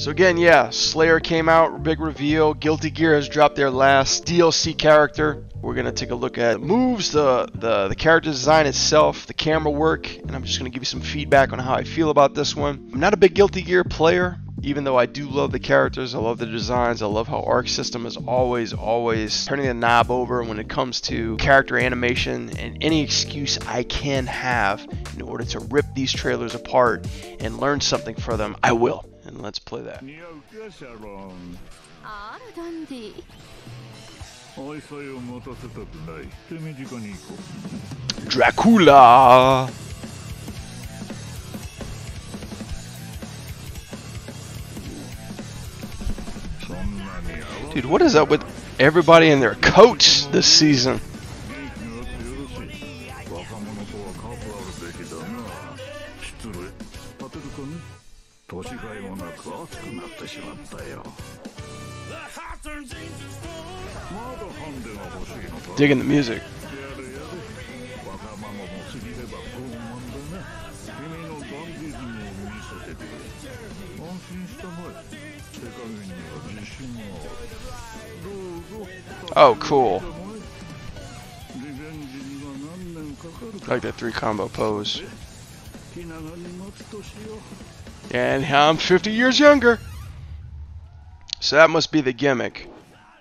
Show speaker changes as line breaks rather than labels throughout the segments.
So again, yeah, Slayer came out, big reveal. Guilty Gear has dropped their last DLC character. We're gonna take a look at moves, the character design itself, the camera work, and I'm just gonna give you some feedback on how I feel about this one. I'm not a big Guilty Gear player, even though I do love the characters, I love the designs, I love how Arc System is always turning the knob over when it comes to character animation, and any excuse I can have in order to rip these trailers apart and learn something for them, I will. And let's play that. Dracula! Dude, what is up with everybody in their coats this season? Digging the music. Oh, cool. I like that 3 combo pose. And I'm 50 years younger. So that must be the gimmick.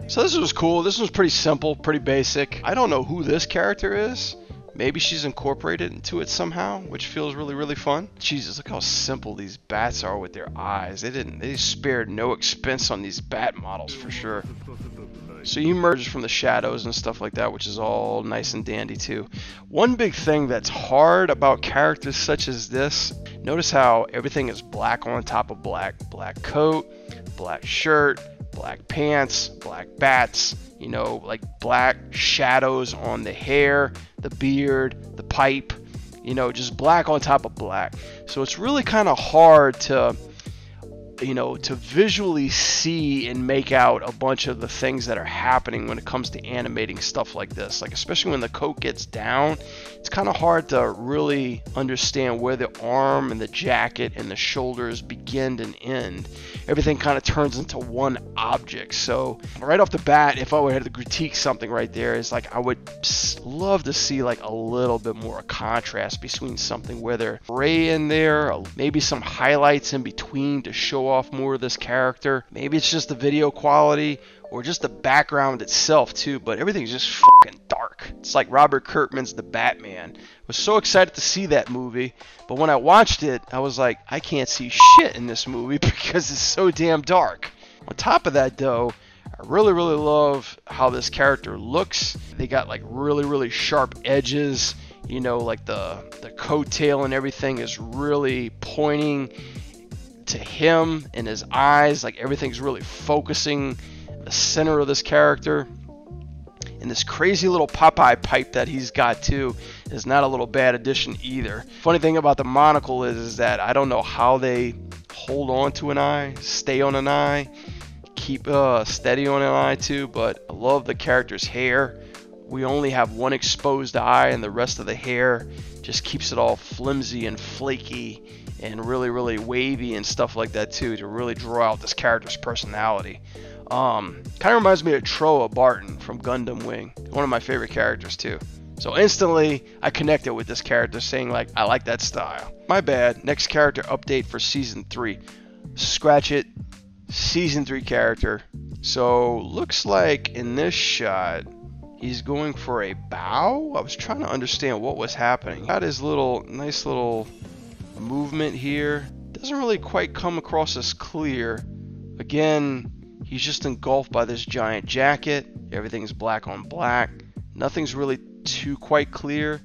So this was cool. This was pretty simple, pretty basic. I don't know who this character is. Maybe she's incorporated into it somehow, which feels really fun. Jesus, look how simple these bats are with their eyes. They spared no expense on these bat models for sure. So he emerges from the shadows and stuff like that, which is all nice and dandy too. One big thing that's hard about characters such as this, notice how everything is black on top of black. Black coat, black shirt, black pants, black bats, you know, like black shadows on the hair, the beard, the pipe, you know, just black on top of black. So it's really kind of hard to, you know, to visually see and make out a bunch of the things that are happening when it comes to animating stuff like this. Like, especially when the coat gets down, it's kind of hard to really understand where the arm and the jacket and the shoulders begin and end. Everything kind of turns into one object. So right off the bat, if I were to critique something right there, is like I would love to see like a little bit more contrast between something where there's gray in there, maybe some highlights in between to show off more of this character. Maybe it's just the video quality or just the background itself too, but everything's just fucking dark. It's like Robert Kirkman's The Batman. I was so excited to see that movie, but when I watched it, I was like, I can't see shit in this movie because it's so damn dark. On top of that though, I really love how this character looks. They got like really sharp edges, you know, like the coattail and everything is really pointing to him and his eyes, like everything's really focusing the center of this character. And this crazy little Popeye pipe that he's got too is not a little bad addition either. Funny thing about the monocle is that I don't know how they hold on to an eye, stay on an eye, keep steady on an eye too, but I love the character's hair. We only have one exposed eye and the rest of the hair just keeps it all flimsy and flaky and really wavy and stuff like that too, to really draw out this character's personality. Kind of reminds me of Troa Barton from Gundam Wing, one of my favorite characters too. So instantly I connected with this character, saying like, I like that style. My bad. Next character update for season 3. Scratch it. Season 3 character. So looks like in this shot he's going for a bow. I was trying to understand what was happening. Got his nice little movement here. Doesn't really quite come across as clear. Again, he's just engulfed by this giant jacket. Everything's black on black. Nothing's really too quite clear.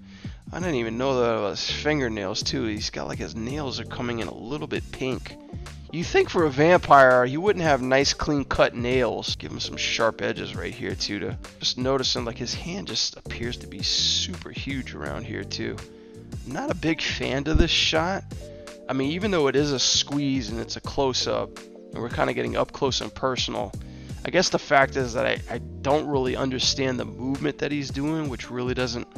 I didn't even know that it was fingernails too. He's got like his nails are coming in a little bit pink. You think for a vampire he wouldn't have nice clean cut nails. Give him some sharp edges right here too. To just noticing like his hand just appears to be super huge around here too. I'm not a big fan of this shot. I mean, even though it is a squeeze and it's a close-up and we're kind of getting up close and personal, I guess the fact is that I don't really understand the movement that he's doing, which really doesn't,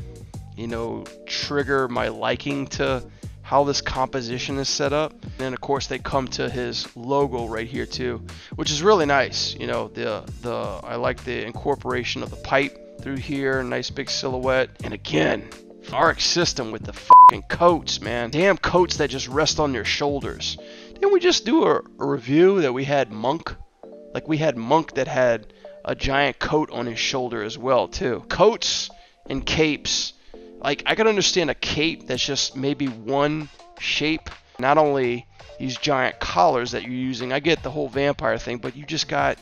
you know, trigger my liking to how this composition is set up. And then of course they come to his logo right here too, which is really nice. You know, I like the incorporation of the pipe through here, nice big silhouette. And again, Arc System with the fucking coats, man. Damn coats that just rest on their shoulders. Didn't we just do a review that we had Monk? Like we had Monk that had a giant coat on his shoulder as well too. Coats and capes. Like, I can understand a cape that's just maybe one shape. Not only these giant collars that you're using, I get the whole vampire thing, but you just got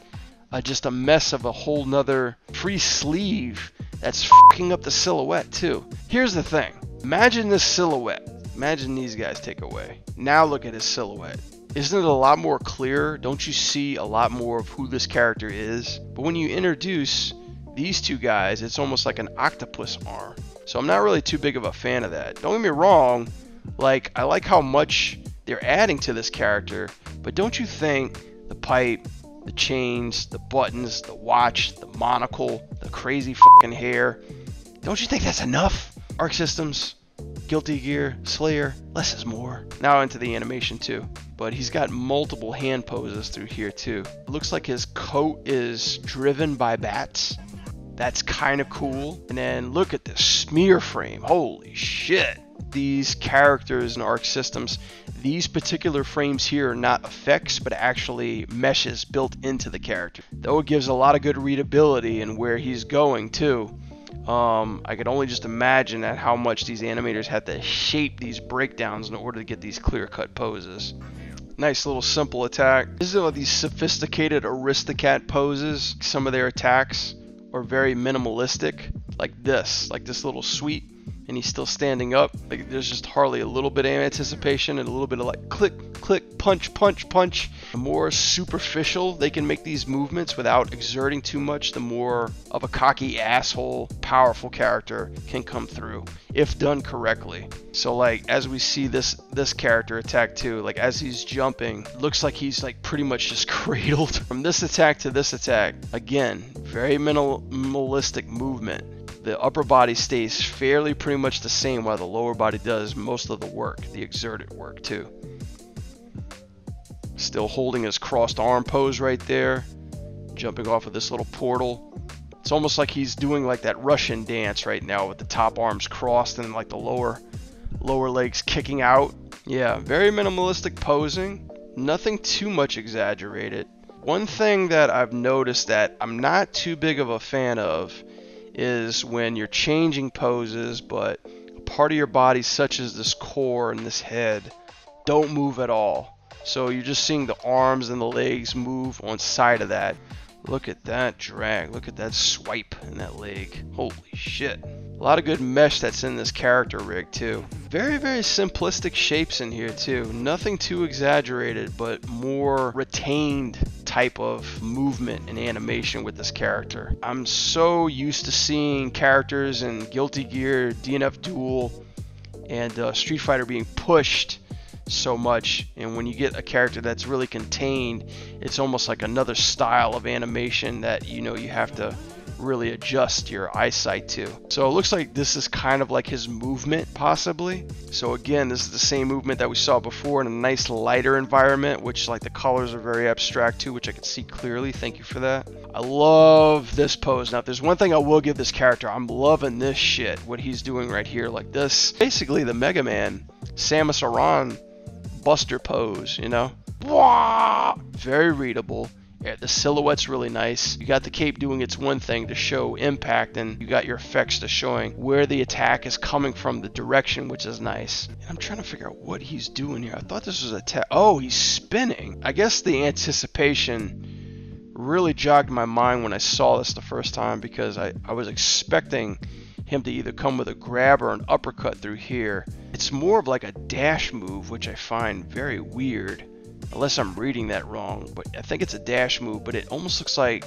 just a mess of a whole nother free sleeve that's fucking up the silhouette too. Here's the thing. Imagine this silhouette. Imagine these guys take away. Now look at his silhouette. Isn't it a lot more clear? Don't you see a lot more of who this character is? But when you introduce these two guys, it's almost like an octopus arm. So I'm not really too big of a fan of that. Don't get me wrong, like I like how much they're adding to this character, but don't you think the pipe, the chains, the buttons, the watch, the monocle, the crazy fucking hair, don't you think that's enough? Arc Systems, Guilty Gear, Slayer, less is more. Now into the animation too. But he's got multiple hand poses through here too. It looks like his coat is driven by bats. That's kind of cool. And then look at this smear frame. Holy shit. These characters in Arc Systems, these particular frames here are not effects, but actually meshes built into the character. Though it gives a lot of good readability in where he's going too. I could only just imagine at how much these animators had to shape these breakdowns in order to get these clear-cut poses. Nice little simple attack. This is these sophisticated Aristocat poses. Some of their attacks are very minimalistic, like this little sweep, and he's still standing up. Like there's just hardly a little bit of anticipation and a little bit of like click, click, punch, punch, punch. The more superficial they can make these movements without exerting too much, the more of a cocky asshole, powerful character can come through if done correctly. So like as we see this character attack too, like as he's jumping, looks like he's like pretty much just cradled. From this attack to this attack, again, very minimalistic movement. The upper body stays fairly pretty much the same while the lower body does most of the work, the exerted work too. Still holding his crossed arm pose right there, jumping off of this little portal. It's almost like he's doing like that Russian dance right now with the top arms crossed and like the lower legs kicking out. Yeah, very minimalistic posing, nothing too much exaggerated. One thing that I've noticed that I'm not too big of a fan of is when you're changing poses, but a part of your body such as this core and this head don't move at all. So you're just seeing the arms and the legs move on side of that. Look at that drag, look at that swipe in that leg. Holy shit. A lot of good mesh that's in this character rig too. Very, very simplistic shapes in here too. Nothing too exaggerated, but more retained type of movement and animation with this character. I'm so used to seeing characters in Guilty Gear, DNF Duel, and Street Fighter being pushed so much, and when you get a character that's really contained, it's almost like another style of animation that you have to really adjust your eyesight to. So it looks like this is kind of like his movement possibly. So again, this is the same movement that we saw before in a nice lighter environment, which like the colors are very abstract too, which I can see clearly. Thank you for that. I love this pose. Now if there's one thing I will give this character, I'm loving this shit, what he's doing right here. Like this, basically the Mega Man Samus Aran Buster pose, very readable. Yeah, the silhouette's really nice. You got the cape doing its one thing to show impact, and you got your effects to showing where the attack is coming from, the direction, which is nice. And I'm trying to figure out what he's doing here. I thought this was a oh, he's spinning. I guess the anticipation really jogged my mind when I saw this the first time, because I was expecting him to either come with a grab or an uppercut through here. It's more of like a dash move, which I find very weird, unless I'm reading that wrong, but I think it's a dash move, but it almost looks like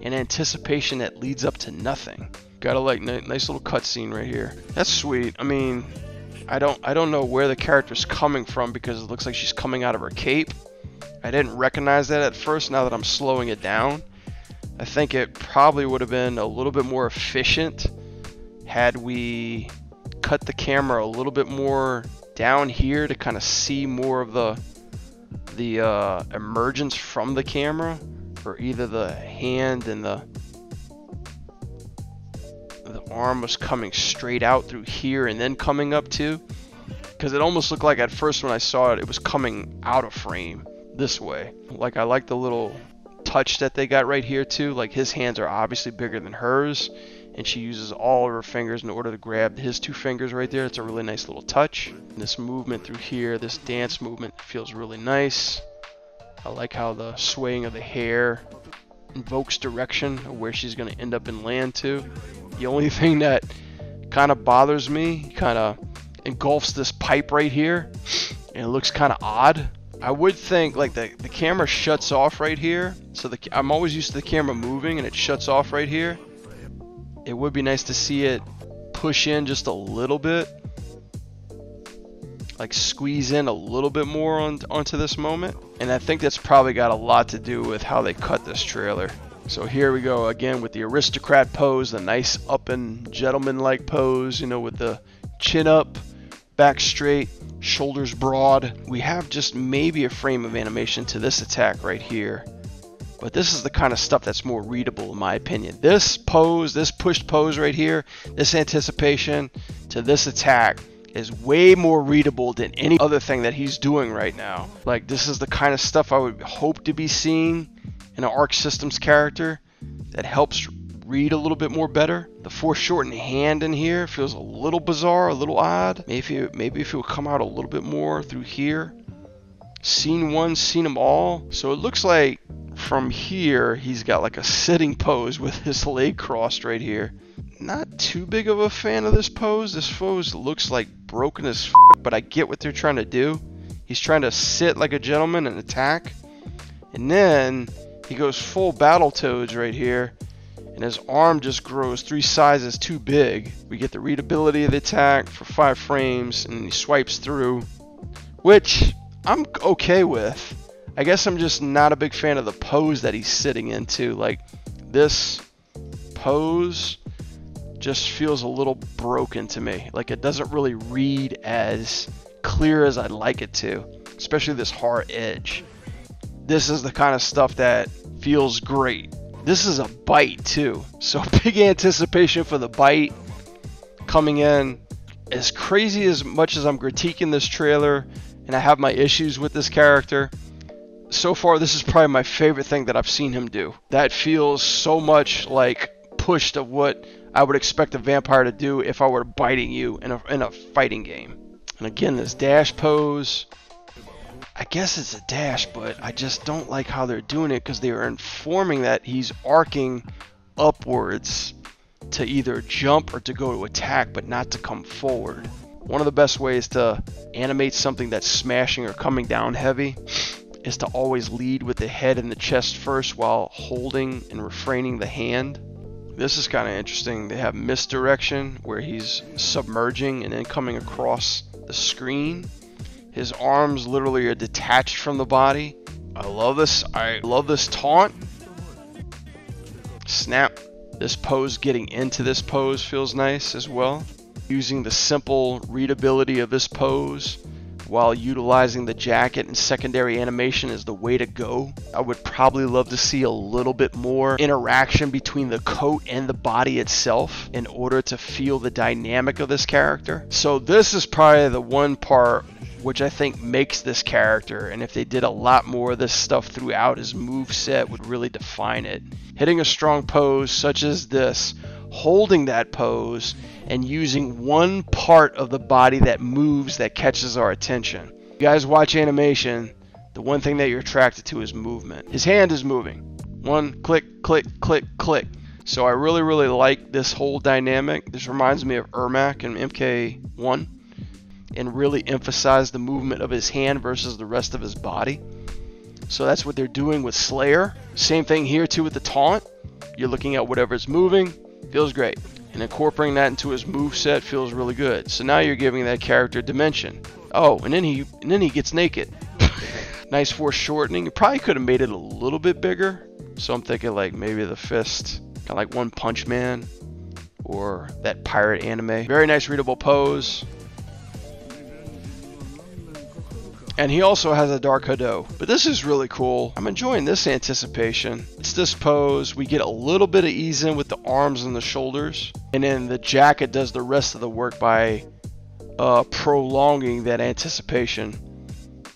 an anticipation that leads up to nothing. Got a nice little cutscene right here. That's sweet. I mean, I don't know where the character's coming from, because it looks like she's coming out of her cape. I didn't recognize that at first. Now that I'm slowing it down, I think it probably would have been a little bit more efficient had we cut the camera a little bit more down here to kind of see more of the emergence from the camera, or either the hand and the arm was coming straight out through here and then coming up too, because it almost looked like at first when I saw it, it was coming out of frame this way. Like, I like the little touch that they got right here too. Like, his hands are obviously bigger than hers, and she uses all of her fingers in order to grab his 2 fingers right there. It's a really nice little touch. And this movement through here, this dance movement, feels really nice. I like how the swaying of the hair invokes direction of where she's going to end up and land to. The only thing that kind of bothers me, kind of engulfs this pipe right here, and it looks kind of odd. I would think like the camera shuts off right here, so I'm always used to the camera moving and it shuts off right here. It would be nice to see it push in just a little bit, like squeeze in a little bit more onto this moment. And I think that's probably got a lot to do with how they cut this trailer. So here we go again with the aristocrat pose, the nice up and gentleman-like pose, you know, with the chin up, back straight, shoulders broad. We have just maybe a frame of animation to this attack right here. But this is the kind of stuff that's more readable in my opinion. This pose, this pushed pose right here, this anticipation to this attack is way more readable than any other thing that he's doing right now. Like, this is the kind of stuff I would hope to be seeing in an Arc Systems character that helps read a little bit more better. The foreshortened hand in here feels a little bizarre, a little odd. Maybe if it would come out a little bit more through here. Scene 1, seen them all. So it looks like from here he's got like a sitting pose with his leg crossed right here. Not too big of a fan of this pose. This pose looks like broken as f, but I get what they're trying to do. He's trying to sit like a gentleman and attack, and then he goes full Battletoads right here, and his arm just grows 3 sizes too big. We get the readability of the attack for 5 frames, and he swipes through, which I'm okay with. I guess I'm just not a big fan of the pose that he's sitting into. Like, this pose just feels a little broken to me. Like, it doesn't really read as clear as I'd like it to, especially this hard edge. This is the kind of stuff that feels great. This is a bite too, so big anticipation for the bite coming in. As crazy as much as I'm critiquing this trailer and I have my issues with this character, so far this is probably my favorite thing that I've seen him do. That feels so much like pushed of what I would expect a vampire to do if I were biting you in a fighting game. And again, this dash pose, I guess it's a dash, but I just don't like how they're doing it, because they are informing that he's arcing upwards to either jump or to go to attack, but not to come forward. One of the best ways to animate something that's smashing or coming down heavy is to always lead with the head and the chest first while holding and refraining the hand. This is kind of interesting. They have misdirection where he's submerging and then coming across the screen. His arms literally are detached from the body. I love this. I love this taunt. Snap. This pose, getting into this pose feels nice as well. Using the simple readability of this pose while utilizing the jacket and secondary animation is the way to go. I would probably love to see a little bit more interaction between the coat and the body itself in order to feel the dynamic of this character. So this is probably the one part which I think makes this character, and if they did a lot more of this stuff throughout, his moveset would really define it. Hitting a strong pose such as this, holding that pose, and using one part of the body that moves that catches our attention. You guys watch animation, the one thing that you're attracted to is movement. His hand is moving. One, click, click, click, click. So I really, really like this whole dynamic. This reminds me of Ermac in MK1, and really emphasize the movement of his hand versus the rest of his body. So that's what they're doing with Slayer. Same thing here too with the taunt. You're looking at whatever's moving, feels great. And incorporating that into his moveset feels really good. So now you're giving that character dimension. Oh, and then he gets naked. Nice foreshortening. You probably could have made it a little bit bigger. So I'm thinking like maybe the fist, kind of like One Punch Man or that pirate anime. Very nice readable pose. And he also has a dark Hado. But this is really cool. I'm enjoying this anticipation. It's this pose. We get a little bit of ease in with the arms and the shoulders. And then the jacket does the rest of the work by prolonging that anticipation.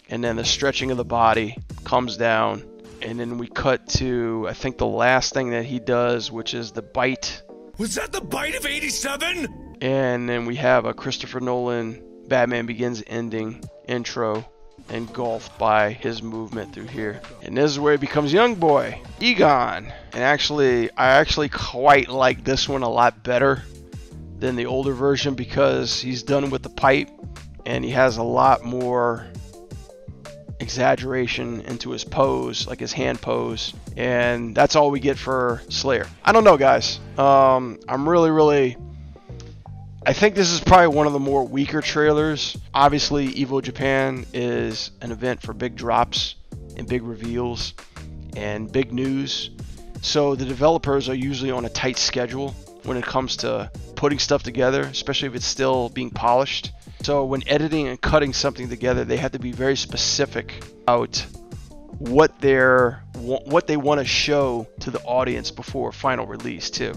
And then the stretching of the body comes down. And then we cut to, I think, the last thing that he does, which is the bite.
Was that the bite of 87?
And then we have a Christopher Nolan Batman Begins ending intro, engulfed by his movement through here. And this is where he becomes young boy, Egon. And I actually quite like this one a lot better than the older version because he's done with the pipe and he has a lot more exaggeration into his pose, like his hand pose, and that's all we get for Slayer. I don't know, guys. I'm really I think this is probably one of the more weaker trailers. Obviously, Evo Japan is an event for big drops and big reveals and big news, so the developers are usually on a tight schedule when it comes to putting stuff together, especially if it's still being polished. So when editing and cutting something together, they have to be very specific about what they want to show to the audience before final release too.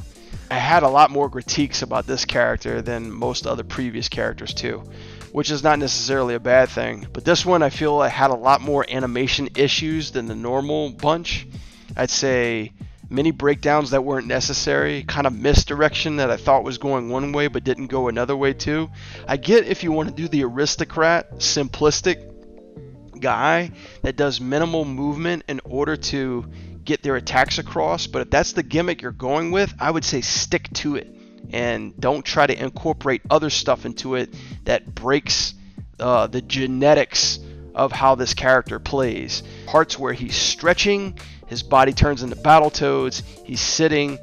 I had a lot more critiques about this character than most other previous characters too, which is not necessarily a bad thing. But this one I feel I had a lot more animation issues than the normal bunch. I'd say many breakdowns that weren't necessary, kind of misdirection that I thought was going one way but didn't go another way too. I get if you want to do the aristocrat, simplistic guy that does minimal movement in order to get their attacks across, but if that's the gimmick you're going with, I would say stick to it and don't try to incorporate other stuff into it that breaks the genetics of how this character plays. Parts where he's stretching, his body turns into Battletoads, he's sitting,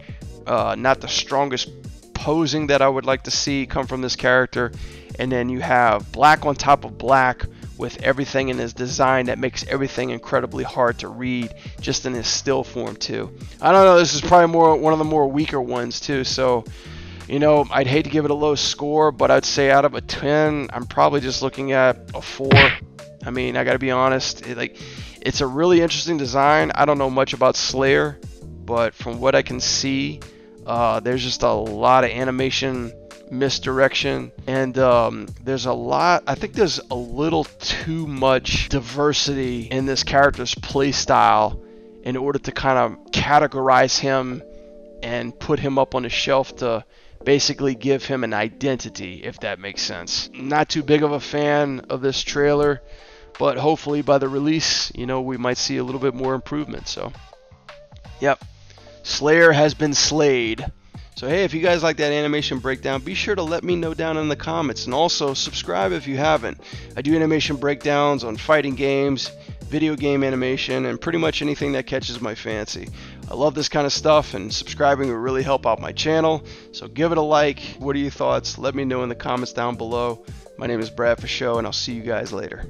not the strongest posing that I would like to see come from this character, and then you have black on top of black with everything in his design that makes everything incredibly hard to read just in his still form too. I don't know, this is probably one of the more weaker ones too, so you know, I'd hate to give it a low score, but I'd say out of a 10, I'm probably just looking at a 4. I mean, I gotta be honest, it's a really interesting design. I don't know much about Slayer, but from what I can see, there's just a lot of animation misdirection, and there's a lot, I think there's a little too much diversity in this character's play style in order to kind of categorize him and put him up on a shelf to basically give him an identity, if that makes sense. Not too big of a fan of this trailer, but hopefully by the release, you know, we might see a little bit more improvement. So, yep, Slayer has been slayed. So hey, if you guys like that animation breakdown, be sure to let me know down in the comments, and also subscribe if you haven't. I do animation breakdowns on fighting games, video game animation, and pretty much anything that catches my fancy. I love this kind of stuff, and subscribing will really help out my channel, so give it a like. What are your thoughts? Let me know in the comments down below. My name is Brad for Show, and I'll see you guys later.